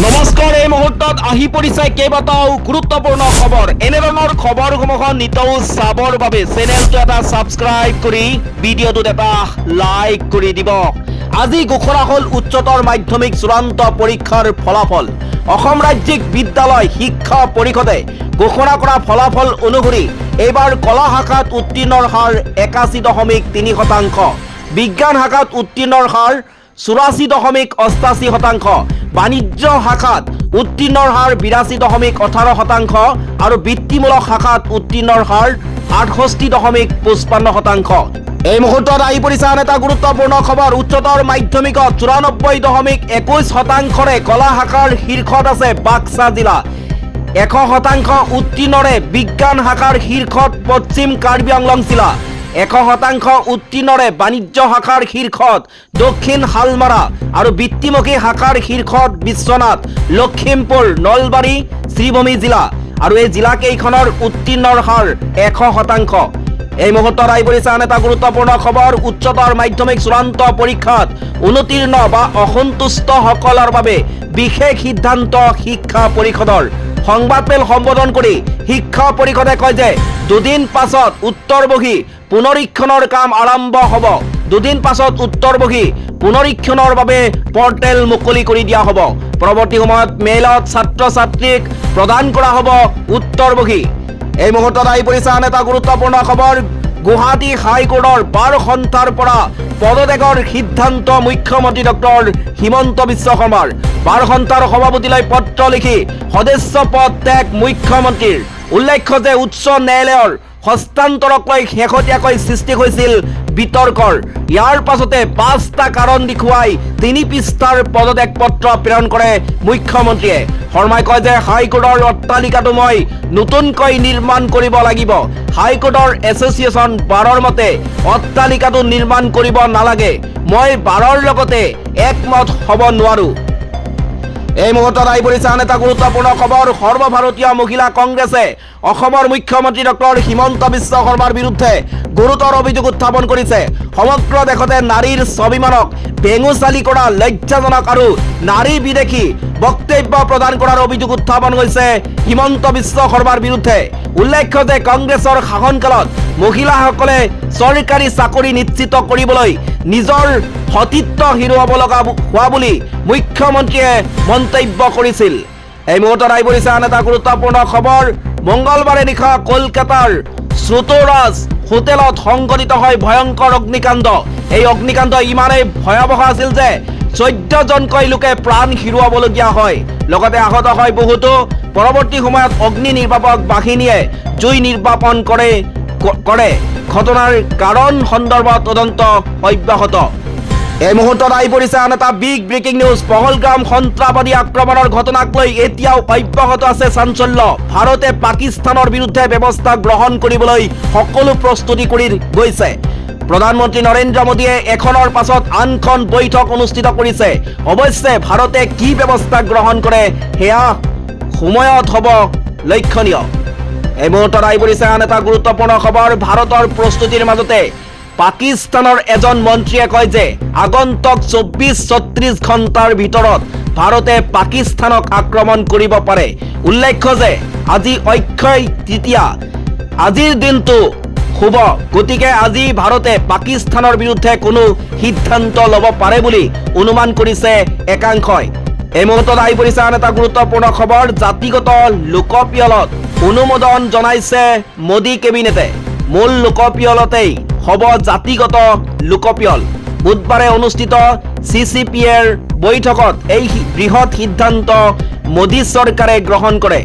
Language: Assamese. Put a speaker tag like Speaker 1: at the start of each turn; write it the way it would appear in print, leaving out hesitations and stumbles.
Speaker 1: নমস্কাৰ। এই মুহূৰ্তত আহি পৰিছে কেইবাটাও গুৰুত্বপূৰ্ণ খবৰ। এনেধৰণৰ খবৰসমূহ নিতৌ চাবৰ বাবে চেনেলটো এটা ছাবস্ক্ৰাইব কৰি ভিডিঅ'টোত এটা লাইক কৰি দিব। আজি ঘোষণা হ'ল উচ্চতৰ মাধ্যমিক চূড়ান্ত পৰীক্ষাৰ ফলাফল। অসম ৰাজ্যিক বিদ্যালয় শিক্ষা পৰিষদে ঘোষণা কৰা ফলাফল অনুসৰি এইবাৰ কলা শাখাত উত্তীৰ্ণৰ হাৰ 81.3%, বিজ্ঞান শাখাত উত্তীৰ্ণৰ হাৰ 84.88%, বাণিজ্য শাখাত উত্তীৰ্ণৰ হাৰ 82.18% আৰু বৃত্তিমূলক শাখাত উত্তীৰ্ণৰ হাৰ 68.55%। এই মুহূৰ্তত আহি পৰিছে আন এটা গুৰুত্বপূৰ্ণ খবৰ। উচ্চতৰ মাধ্যমিকত 94.21%ৰে কলা শাখাৰ শীৰ্ষত আছে বাক্সা জিলা। 100% উত্তীৰ্ণৰে বিজ্ঞান শাখাৰ শীৰ্ষত পশ্চিম কাৰ্বি আংলং জিলা। 100% উত্তীৰ্ণৰে বাণিজ্য শাখাৰ শীৰ্ষত দক্ষিণ শালমাৰা আৰু বৃত্তিমুখী শাখাৰ শীৰ্ষত বিশ্বনাথ, লখিমপুৰ, নলবাৰী, শ্ৰীভূমি জিলা আৰু এই জিলাকেইখনৰ উত্তীৰ্ণৰ হাৰ 100%। এই মুহূৰ্তত আহি পৰিছে আন এটা গুৰুত্বপূৰ্ণ খবৰ। উচ্চতৰ মাধ্যমিক চূড়ান্ত পৰীক্ষাত অনুতীৰ্ণ বা অসন্তুষ্টসকলৰ বাবে বিশেষ সিদ্ধান্ত শিক্ষা পৰিষদৰ। সংবাদমেল সম্বোধন কৰি শিক্ষা পৰিষদে কয় যে দুদিন পাছত উত্তৰবহী পুনৰীক্ষণৰ কাম আৰম্ভ হ'ব। দুদিন পাছত উত্তৰবহী পুনৰীক্ষণৰ বাবে পৰ্টেল মুকলি কৰি দিয়া হ'ব। পৰৱৰ্তী সময়ত মেইলত ছাত্ৰ ছাত্ৰীক প্ৰদান কৰা হ'ব উত্তৰবহী। এই মুহূৰ্তত আহি পৰিছে আন এটা গুৰুত্বপূৰ্ণ খবৰ। গুৱাহাটী হাইকোৰ্টৰ বাৰ সন্থাৰ পৰা পদত্যাগৰ সিদ্ধান্ত মুখ্যমন্ত্ৰী ডক্টৰ হিমন্ত বিশ্ব শৰ্মাৰ। বাৰ সন্থাৰ সভাপতিলৈ পত্ৰ লিখি সদস্য পদ ত্যাগ মুখ্যমন্ত্ৰীৰ। উল্লেখ্য যে উচ্চ ন্যায়ালয়ৰ হস্তান্তৰক লৈ শেহতীয়াকৈ সৃষ্টি হৈছিল বিতৰ্কৰ। ইয়াৰ পাছতে 5টা কাৰণ দেখুৱাই 3 পৃষ্ঠাৰ পদত্যাগ পত্ৰ প্ৰেৰণ কৰে মুখ্যমন্ত্ৰীয়ে। শৰ্মাই কয় যে হাইকোৰ্টৰ অট্টালিকাটো মই নতুনকৈ নিৰ্মাণ কৰিব লাগিব। হাইকোৰ্টৰ এছ'চিয়েশ্যন বাৰৰ মতে অট্টালিকাটো নিৰ্মাণ কৰিব নালাগে। মই বাৰৰ লগতে একমত হ'ব নোৱাৰো। এই মুহূৰ্তত আহি পৰিছে আন এটা গুৰুত্বপূৰ্ণ খবৰ। সৰ্বভাৰতীয় মহিলা কংগ্ৰেছে অসমৰ মুখ্যমন্ত্ৰী ডক্টৰ হিমন্ত বিশ্ব শৰ্মাৰ বিৰুদ্ধে গুৰুতৰ অভিযোগ উত্থাপন কৰিছে। সমগ্ৰ দেশতে নাৰীৰ স্বাভিমানক ভেঙুচালি কৰা লজ্জাজনক আৰু নাৰী বিদেশী বক্তব্য প্ৰদান কৰাৰ অভিযোগ উত্থাপন হৈছে হিমন্ত বিশ্ব শৰ্মাৰ বিৰুদ্ধে। উল্লেখ্য যে কংগ্ৰেছৰ শাসনকালত মহিলাসকলে চৰকাৰী চাকৰি নিশ্চিত কৰিবলৈ নিজৰ সতীত্ব হেৰুৱাব লগা হোৱা বুলি মুখ্যমন্ত্ৰীয়ে মন্তব্য কৰিছিল। এই মুহূৰ্তত আহি পৰিছে আন এটা গুৰুত্বপূৰ্ণ খবৰ। মঙলবাৰে নিশা কলকাতাৰ শ্ৰুতৰাজ হোটেলত সংঘটিত হয় ভয়ংকৰ অগ্নিকাণ্ড। এই অগ্নিকাণ্ড ইমানেই ভয়াৱহ আছিল যে 14জনকৈ লোকে প্ৰাণ হেৰুৱাবলগীয়া হয়, লগতে আহত হয় বহুতো। পৰৱৰ্তী সময়ত অগ্নি নিৰ্বাপক বাহিনীয়ে জুই নিৰ্বাপন কৰে। ঘটনাৰ কাৰণ সন্দৰ্ভত তদন্ত অব্যাহত। এই মুহূৰ্তত আহি পৰিছে আন এটা বিগ ব্ৰেকিং নিউজ। পহলগাম সন্ত্ৰাসবাদী আক্ৰমণৰ ঘটনাক লৈ এতিয়াও অব্যাহত আছে চাঞ্চল্য। ভাৰতে পাকিস্তানৰ বিৰুদ্ধে ব্যৱস্থা গ্ৰহণ কৰিবলৈ সকলো প্ৰস্তুতি কৰি গৈছে। প্ৰধানমন্ত্ৰী নৰেন্দ্ৰ মোদীয়ে এখনৰ পাছত আনখন বৈঠক অনুষ্ঠিত কৰিছে। অৱশ্যে ভাৰতে কি ব্যৱস্থা গ্ৰহণ কৰে সেয়া সময়ত হ'ব লক্ষণীয়। এই মুহূৰ্তত আহি পৰিছে আন এটা গুৰুত্বপূৰ্ণ খবৰ। ভাৰতৰ প্ৰস্তুতিৰ মাজতে পাকিস্তানৰ এজন মন্ত্ৰীয়ে কয় যে আগন্তুক 24-36 ঘণ্টাৰ ভিতৰত ভাৰতে পাকিস্তানক আক্ৰমণ কৰিব পাৰে। উল্লেখ্য যে আজি অক্ষয় তৃতীয়া, আজিৰ দিনটো শুভ, গতিকে আজি ভাৰতে পাকিস্তানৰ বিৰুদ্ধে কোনো সিদ্ধান্ত ল'ব পাৰে বুলি অনুমান কৰিছে একাংশই। এই মুহূৰ্তত আহি পৰিছে আন এটা গুৰুত্বপূৰ্ণ খবৰ। জাতিগত লোকপিয়লত অনুমোদন জনাইছে মোদী কেবিনেটে। মূল লোকপিয়লতেই হ'ব জাতিগত লোকপিয়ল। বুধবাৰে অনুষ্ঠিত CCPৰ বৈঠকত এই বৃহৎ সিদ্ধান্ত মোদী চৰকাৰে গ্ৰহণ কৰে।